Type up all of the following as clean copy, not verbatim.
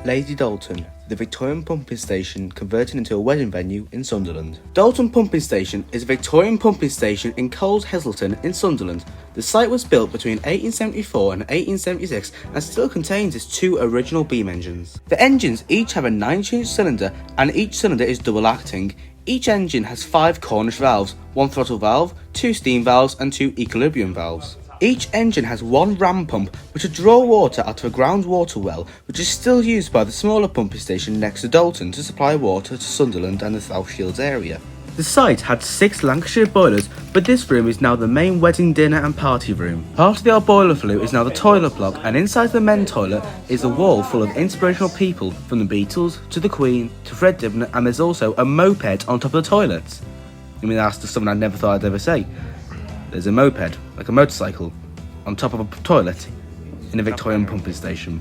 Lady Dalton, the Victorian pumping station converted into a wedding venue in Sunderland. Dalton Pumping Station is a Victorian pumping station in Coles Heselton in Sunderland. The site was built between 1874 and 1876 and still contains its two original beam engines. The engines each have a 9-inch cylinder and each cylinder is double acting. Each engine has 5 Cornish valves, 1 throttle valve, 2 steam valves and 2 equilibrium valves. Each engine has 1 ram pump which will draw water out of a groundwater well which is still used by the smaller pumping station next to Dalton to supply water to Sunderland and the South Shields area. The site had 6 Lancashire boilers, but this room is now the main wedding, dinner and party room. Part of the old boiler flue is now the toilet block, and inside the men's toilet is a wall full of inspirational people from the Beatles to the Queen to Fred Dibner, and there's also a moped on top of the toilets. I mean, that's something I never thought I'd ever say. There's a moped, like a motorcycle, on top of a toilet in a Victorian pumping station.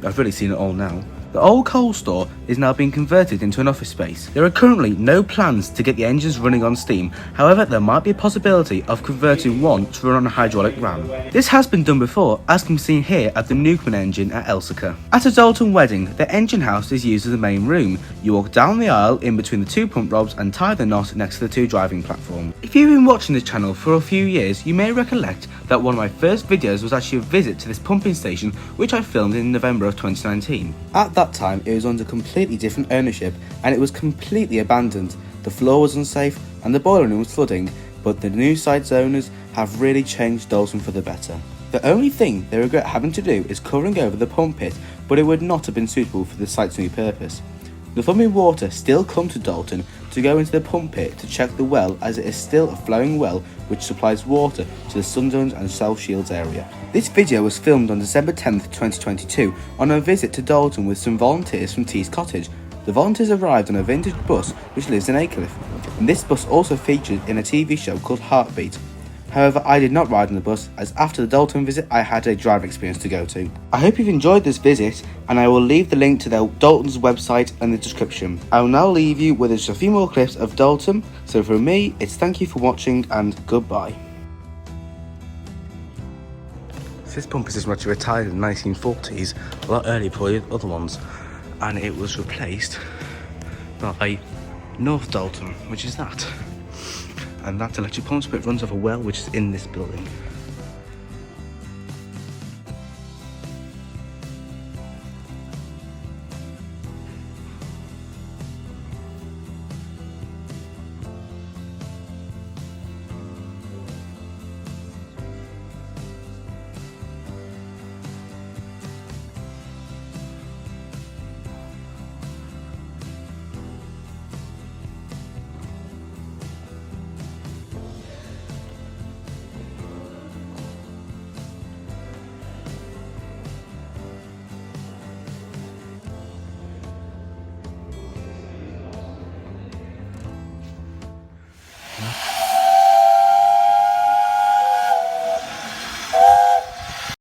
I've really seen it all now. The old coal store is now being converted into an office space. There are currently no plans to get the engines running on steam, however there might be a possibility of converting one to run on a hydraulic ram. This has been done before, as can be seen here at the Newcomen engine at Elsica. At a Dalton wedding, the engine house is used as the main room. You walk down the aisle in between the 2 pump rods and tie the knot next to the 2 driving platforms. If you've been watching this channel for a few years, you may recollect that one of my first videos was actually a visit to this pumping station which I filmed in November of 2019. At that time it was under completely different ownership and it was completely abandoned. The floor was unsafe and the boiler room was flooding, but the new site's owners have really changed Dalton for the better. The only thing they regret having to do is covering over the pump pit, but it would not have been suitable for the site's new purpose. The thumbing water still comes to Dalton to go into the pump pit to check the well, as it is still a flowing well which supplies water to the Sunderland and South Shields area. This video was filmed on December 10th, 2022 on a visit to Dalton with some volunteers from Tees Cottage. The volunteers arrived on a vintage bus which lives in Aycliffe, and this bus also featured in a TV show called Heartbeat. However, I did not ride on the bus, as after the Dalton visit I had a drive experience to go to. I hope you've enjoyed this visit, and I will leave the link to Dalton's website in the description. I will now leave you with just a few more clips of Dalton, so from me it's thank you for watching and goodbye. This pumping system was actually retired in the 1940s, a lot earlier probably than other ones, and it was replaced by North Dalton, which is that. And that electric pump split runs off a well which is in this building.